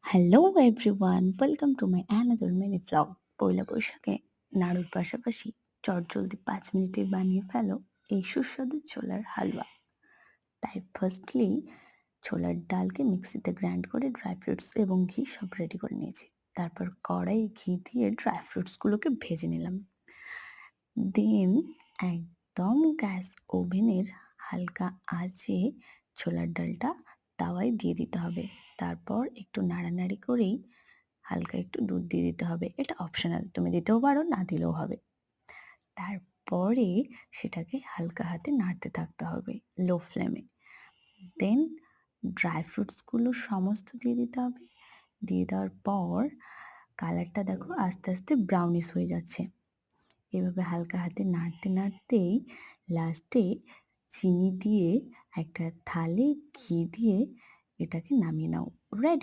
Hello everyone, welcome to my another mini vlog. পয়লা বৈশাখে নাড়ুর পাশাপাশি চটজলদি 5 মিনিটে বানিয়ে ফেলো এই সুস্বাদু ছোলার হালুয়া। তাই ফার্স্টলি ছোলার ডালকে মিক্সিতে গ্রাইন্ড করে ড্রাই ফ্রুটস এবং ঘি সব রেডি করে নিয়েছি। তারপর কড়াইয়ে ঘি দিয়ে ড্রাই ফ্রুটসগুলোকে ভেজে নিলাম। দেন একদম গ্যাস ওভেনের হালকা আঁচে ছোলার ডালটা তাওয়ায় দিয়ে দিতে হবে। তারপর একটু নাড়ানাড়ি করেই হালকা একটু দুধ দিয়ে দিতে হবে। এটা অপশনাল, তুমি দিতেও পারো, না দিলেও হবে। তারপরে সেটাকে হালকা হাতে নাড়তে থাকতে হবে লো ফ্লেমে। দেন ড্রাই ফ্রুটসগুলো সমস্ত দিয়ে দিতে হবে। দিয়ে দেওয়ার পর কালারটা দেখো আস্তে আস্তে ব্রাউনিশ হয়ে যাচ্ছে। এভাবে হালকা হাতে নাড়তে নাড়তেই লাস্টে চিনি দিয়ে একটা থালে ঘি দিয়ে এটাকে নামিয়ে নাও। রেডি।